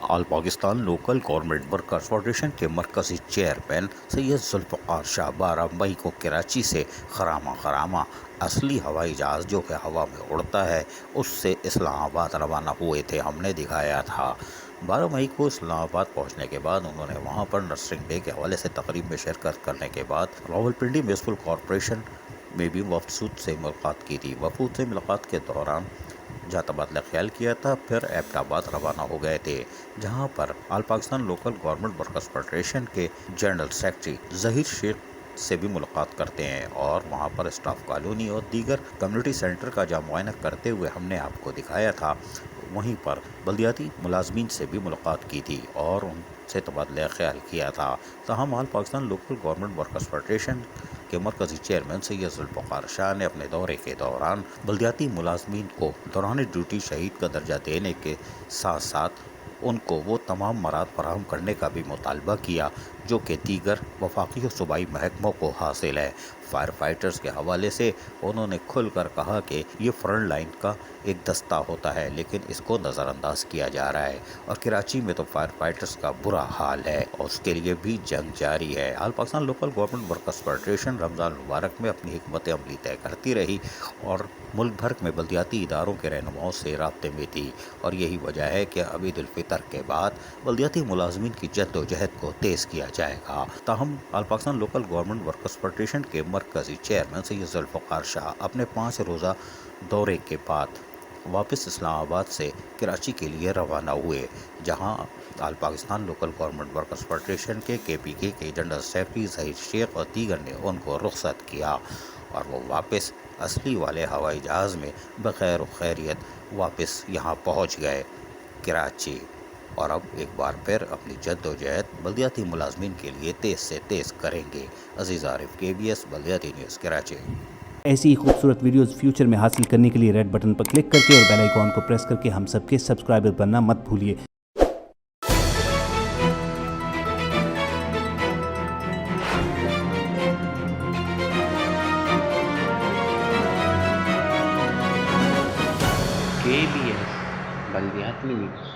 آل Pakistan local government workers federation کے مرکزی chairman سید ذوالفقار شاہ 12 مئی کو کراچی سے خرامہ اصلی ہوائی جہاز جو کہ ہوا میں اڑتا ہے اس سے اسلام آباد روانہ ہوئے تھے، ہم نے دکھایا تھا۔ 12 مئی کو اسلام آباد پہنچنے کے بعد انہوں نے وہاں پر نرسنگ ڈے کے حوالے سے تقریب میں شرکت کرنے کے بعد راولپنڈی میونسپل کارپوریشن میں بھی وفود سے ملاقات کی تھی۔ وفود سے ملاقات کے دوران جہاں تبادلہ خیال کیا تھا، پھر ایبٹ آباد روانہ ہو گئے تھے، جہاں پر all Pakistan local government workers federation کے جنرل سیکرٹری ظہیر شیخ سے بھی ملاقات کرتے ہیں، اور وہاں پر اسٹاف کالونی اور دیگر کمیونٹی سینٹر کا جہاں معائنہ کرتے ہوئے ہم نے آپ کو دکھایا تھا، وہیں پر بلدیاتی ملازمین سے بھی ملاقات کی تھی اور ان سے تبادلہ خیال کیا تھا۔ تاہم all Pakistan local government workers federation کے مرکزی چیئرمین سید ذوالفقار شاہ نے اپنے دورے کے دوران بلدیاتی ملازمین کو دوران ڈیوٹی شہید کا درجہ دینے کے ساتھ ساتھ ان کو وہ تمام مراد فراہم کرنے کا بھی مطالبہ کیا جو کہ دیگر وفاقی اور صوبائی محکموں کو حاصل ہے۔ فائر فائٹرز کے حوالے سے انہوں نے کھل کر کہا کہ یہ فرنٹ لائن کا ایک دستہ ہوتا ہے، لیکن اس کو نظر انداز کیا جا رہا ہے، اور کراچی میں تو فائر فائٹرز کا برا حال ہے اور اس کے لیے بھی جنگ جاری ہے۔ All Pakistan local government workers federation Ramzan المبارک میں اپنی حکمت عملی طے کرتی رہی اور ملک بھر میں بلدیاتی اداروں کے رہنماؤں سے رابطے میں تھی، اور یہی وجہ ہے کہ اب عید الفطر کے بعد بلدیاتی ملازمین کی جد و جہد کو تیز کیا جائے گا۔ تاہم all Pakistan local government workers federation کے مرکزی چیئرمین سید ذوالفقار شاہ اپنے 5 روزہ دورے کے بعد واپس اسلام آباد سے کراچی کے لیے روانہ ہوئے، جہاں all Pakistan local government workers federation کے KPK کے جنرل سیکرٹری ظہیر شیخ اور دیگر نے ان کو رخصت کیا اور وہ واپس اصلی والے ہوائی جہاز میں بخیر و خیریت واپس یہاں پہنچ گئے کراچی، اور اب ایک بار پھر اپنی جد و جہد بلدیاتی ملازمین کے لیے تیز سے تیز کریں گے۔ عزیز عارف، KBS بلدیاتی نیوز کراچی۔ ایسی ہی خوبصورت ویڈیوز فیوچر میں حاصل کرنے کے لیے ریڈ بٹن پر کلک کر کے اور بیل آئیکن کو پریس کر کے ہم سب کے سبسکرائبر بننا مت بھولیے۔ KBS بلدیاتی نیوز۔